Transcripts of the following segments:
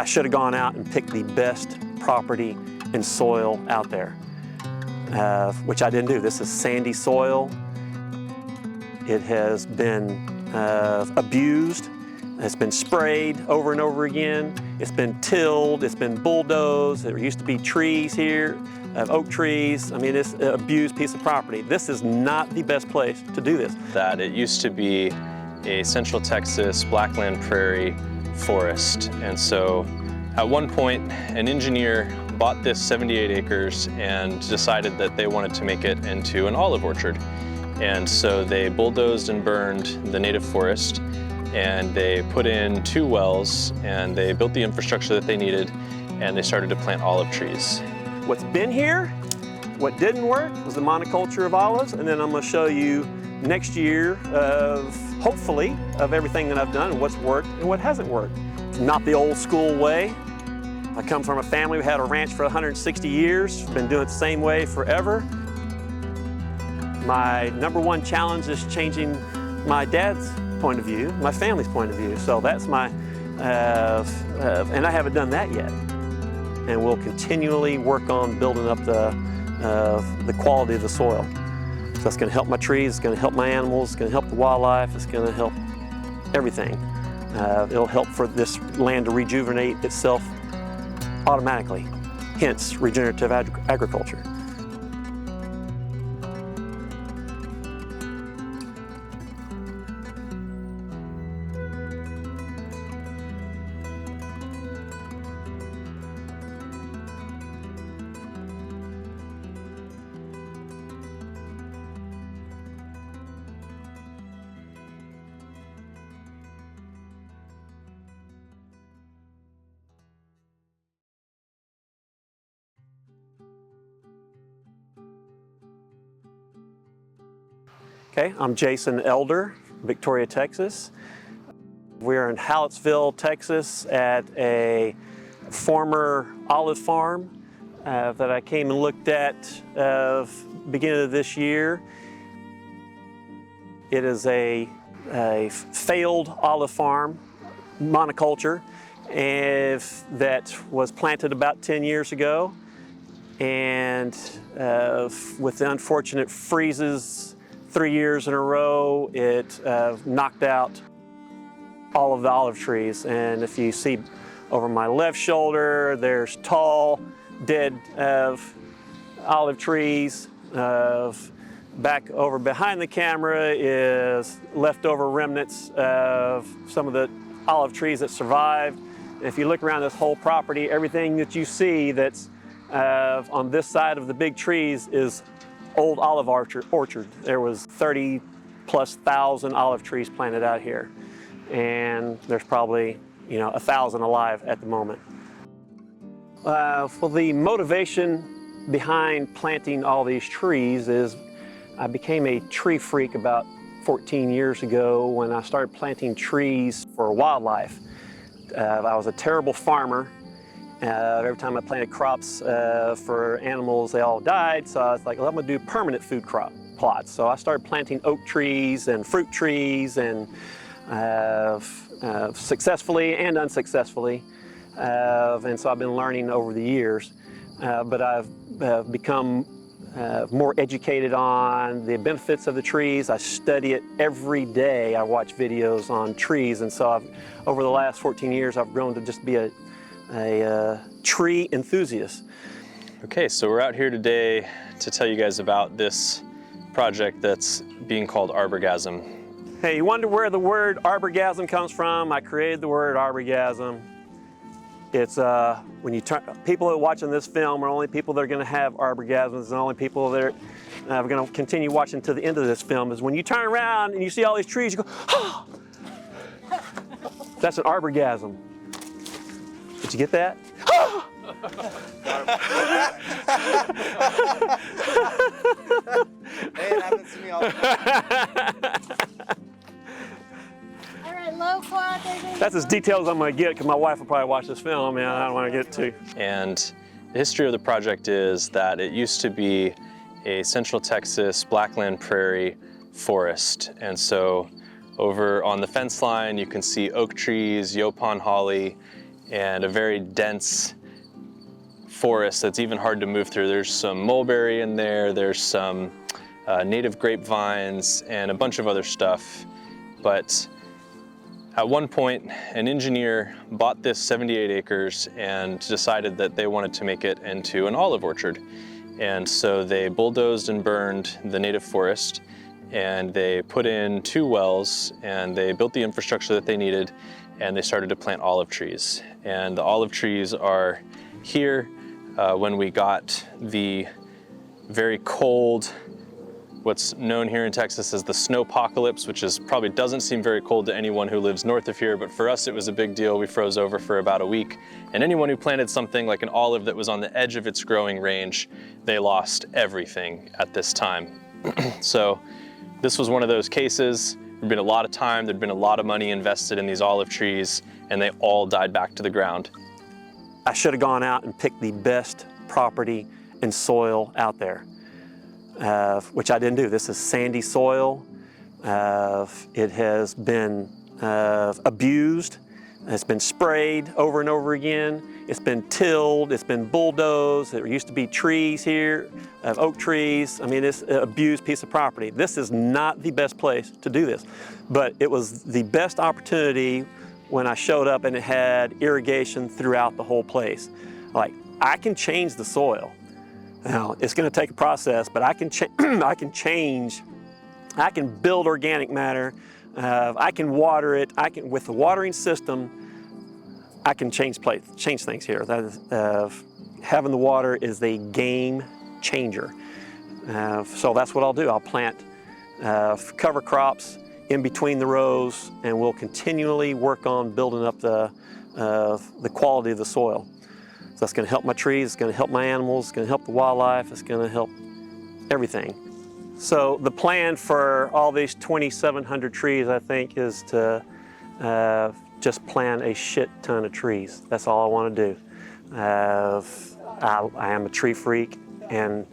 I should have gone out and picked the best property and soil out there, which I didn't do. This is sandy soil. It has been abused. It's been sprayed over and over again. It's been tilled, it's been bulldozed. There used to be trees here, oak trees. I mean, it's an abused piece of property. This is not the best place to do this. That it used to be a Central Texas Blackland Prairie forest. And so at one point, an engineer bought this 78 acres and decided that they wanted to make it into an olive orchard. And so they bulldozed and burned the native forest, and they put in 2 wells, and they built the infrastructure that they needed, and they started to plant olive trees. What's been here, what didn't work was the monoculture of olives, and then I'm going to show you next year of, hopefully, of everything that I've done and what's worked and what hasn't worked. Not the old school way. I come from a family who had a ranch for 160 years, been doing it the same way forever. My #1 challenge is changing my dad's point of view, my family's point of view. So that's my, and I haven't done that yet. And we'll continually work on building up the quality of the soil. So that's going to help my trees, it's going to help my animals, it's going to help the wildlife, it's going to help everything. It'll help for this land to rejuvenate itself automatically, hence regenerative agriculture. Okay, I'm Jason Elder, Victoria, Texas. We're in Hallettsville, Texas at a former olive farm that I came and looked at beginning of this year. It is a failed olive farm, monoculture, that was planted about 10 years ago. And with the unfortunate freezes 3 years in a row, it knocked out all of the olive trees. And if you see over my left shoulder, there's tall, dead olive trees. Back over behind the camera is leftover remnants of some of the olive trees that survived. And if you look around this whole property, everything that you see that's on this side of the big trees is old olive orchard. There was 30,000+ olive trees planted out here, and there's probably 1,000 alive at the moment. Well, the motivation behind planting all these trees is I became a tree freak about 14 years ago when I started planting trees for wildlife. I was a terrible farmer. Every time I planted crops for animals, they all died. So I was like, well, I'm gonna do permanent food crop plots. So I started planting oak trees and fruit trees, and successfully and unsuccessfully. And so I've been learning over the years. But I've become more educated on the benefits of the trees. I study it every day. I watch videos on trees. And so over the last 14 years, I've grown to just be a tree enthusiast. Okay, so we're out here today to tell you guys about this project that's being called Arborgasm. Hey, you wonder where the word Arborgasm comes from? I created the word Arborgasm. It's when you turn, people that are watching this film are only people that are going to have Arborgasms, and only people that are going to continue watching to the end of this film is when you turn around and you see all these trees, you go, oh! That's an Arborgasm. Did you get that? Hey, it happens to me all the time. All right, low quad. That's as detailed as I'm going to get, because my wife will probably watch this film, and I don't want to get too. And the history of the project is that it used to be a Central Texas Blackland Prairie forest. And so over on the fence line, you can see oak trees, Yopon holly, and a very dense forest that's even hard to move through. There's some mulberry in there, there's some native grapevines, and a bunch of other stuff. But at one point, an engineer bought this 78 acres and decided that they wanted to make it into an olive orchard. And so they bulldozed and burned the native forest, and they put in 2 wells, and they built the infrastructure that they needed, and they started to plant olive trees. And the olive trees are here. When we got the very cold, what's known here in Texas as the snowpocalypse, which probably doesn't seem very cold to anyone who lives north of here, but for us it was a big deal. We froze over for about a week, and anyone who planted something like an olive that was on the edge of its growing range, they lost everything at this time. So this was one of those cases. There'd been a lot of time, there'd been a lot of money invested in these olive trees, and they all died back to the ground. I should have gone out and picked the best property and soil out there, which I didn't do. This is sandy soil. It has been abused. It's been sprayed over and over again. It's been tilled, it's been bulldozed. There used to be trees here, oak trees. I mean, it's an abused piece of property. This is not the best place to do this, but it was the best opportunity when I showed up and it had irrigation throughout the whole place. Like, I can change the soil. Now, it's gonna take a process, but I can I can build organic matter. I can water it. With the watering system, I can change things here. That is, having the water is a game changer. So that's what I'll do. I'll plant cover crops in between the rows, and we'll continually work on building up the quality of the soil. So that's going to help my trees, it's going to help my animals, it's going to help the wildlife, it's going to help everything. So the plan for all these 2,700 trees, I think, is to just plant a shit ton of trees. That's all I want to do. I am a tree freak, and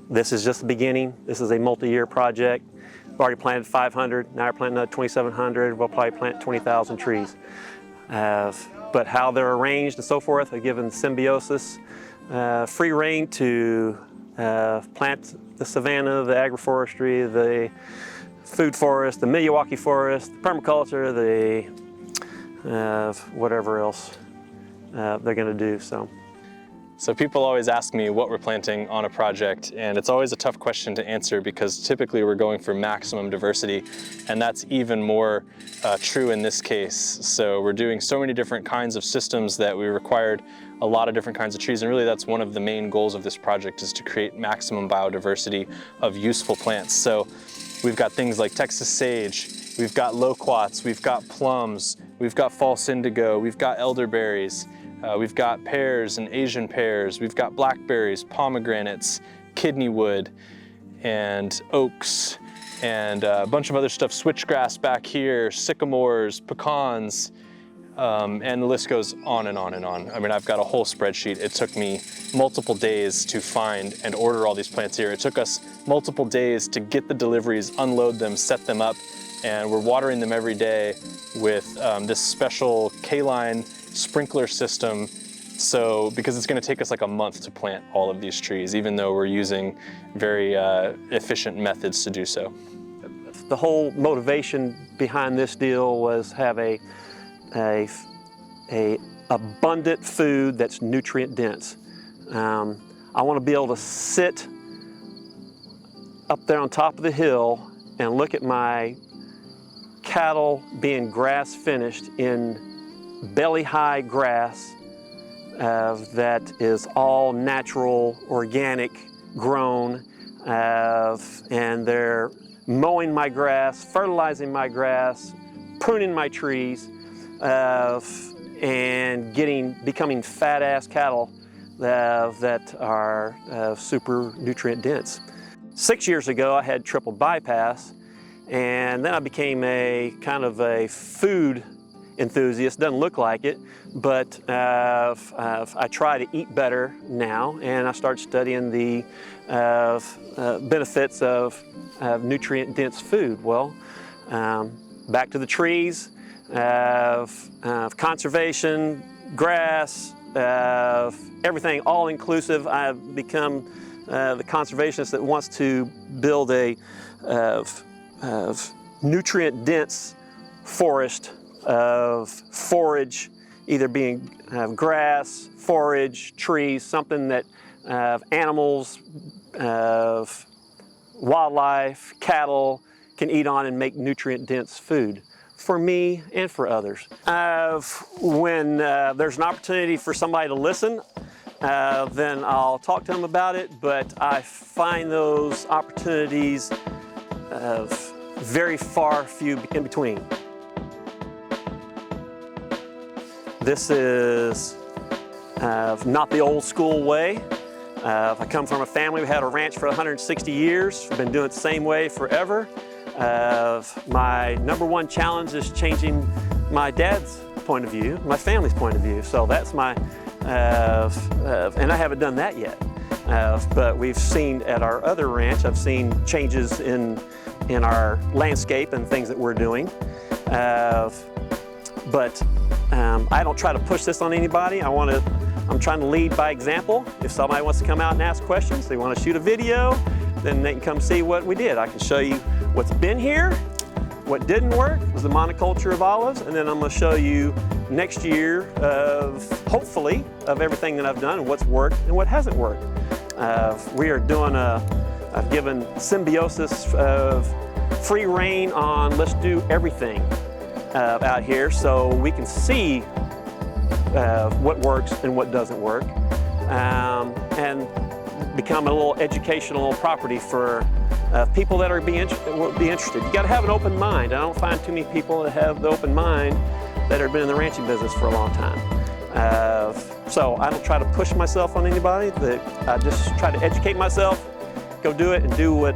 this is just the beginning. This is a multi-year project. We've already planted 500, now we're planting another 2,700. We'll probably plant 20,000 trees. But how they're arranged and so forth, I've given symbiosis free reign to plant the savanna, the agroforestry, the food forest, the Milwaukee forest, the permaculture, the whatever else they're going to do. So people always ask me what we're planting on a project, and it's always a tough question to answer because typically we're going for maximum diversity, and that's even more true in this case. So we're doing so many different kinds of systems that we required a lot of different kinds of trees, and really that's one of the main goals of this project, is to create maximum biodiversity of useful plants. So we've got things like Texas sage, we've got loquats, we've got plums, we've got false indigo, we've got elderberries, we've got pears and Asian pears, we've got blackberries, pomegranates, kidneywood, and oaks, and a bunch of other stuff, switchgrass back here, sycamores, pecans, and the list goes on and on and on. I mean, I've got a whole spreadsheet. It took me multiple days to find and order all these plants here. It took us multiple days to get the deliveries, unload them, set them up, and we're watering them every day with this special K-line sprinkler system. So, because it's going to take us like a month to plant all of these trees, even though we're using very efficient methods to do so. The whole motivation behind this deal was have a abundant food that's nutrient dense. I want to be able to sit up there on top of the hill and look at my cattle being grass finished in belly high grass that is all natural, organic, grown, and they're mowing my grass, fertilizing my grass, pruning my trees, and becoming fat ass cattle that are super nutrient dense. 6 years ago I had triple bypass, and then I became a kind of a food enthusiast. Doesn't look like it, but I try to eat better now, and I start studying the benefits of nutrient dense food. Well, back to the trees, conservation, grass, everything, all inclusive. I've become the conservationist that wants to build a nutrient-dense forest of forage, either being grass, forage, trees, something that animals, wildlife, cattle can eat on and make nutrient-dense food for me and for others. When there's an opportunity for somebody to listen, then I'll talk to them about it, but I find those opportunities very few in between. This is not the old school way. I come from a family who had a ranch for 160 years. We've been doing it the same way forever. My number one challenge is changing my dad's point of view, my family's point of view. So that's my, and I haven't done that yet. But we've seen at our other ranch, I've seen changes in our landscape and things that we're doing. But I don't try to push this on anybody. I'm trying to lead by example. If somebody wants to come out and ask questions, they want to shoot a video, then they can come see what we did. I can show you what's been here. What didn't work was the monoculture of olives, and then I'm going to show you next year hopefully, of everything that I've done and what's worked and what hasn't worked. We are doing I've given symbiosis of free reign on let's do everything out here so we can see what works and what doesn't work, and become a little educational property for people that will be interested. You got to have an open mind. I don't find too many people that have the open mind that have been in the ranching business for a long time. So I don't try to push myself on anybody. I just try to educate myself, go do it, and do what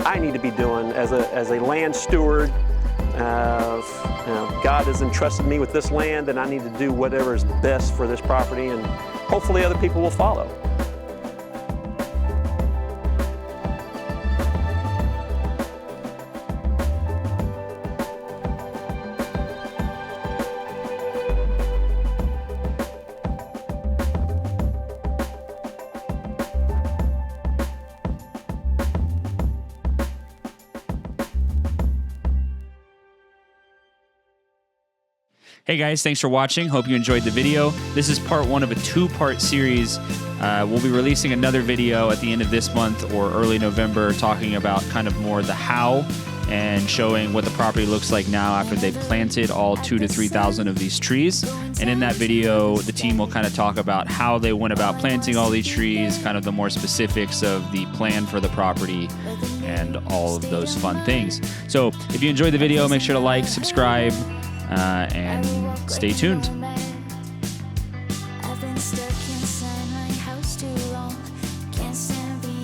I need to be doing as a land steward. God has entrusted me with this land, and I need to do whatever is best for this property, and hopefully other people will follow. Hey guys, thanks for watching. Hope you enjoyed the video. This is part one of a two-part series. We'll be releasing another video at the end of this month or early November talking about kind of more the how and showing what the property looks like now after they've planted all 2,000 to 3,000 of these trees. And in that video, the team will kind of talk about how they went about planting all these trees, kind of the more specifics of the plan for the property and all of those fun things. So if you enjoyed the video, make sure to like, subscribe, and stay tuned. I've been stuck inside my house too long. Can't stand being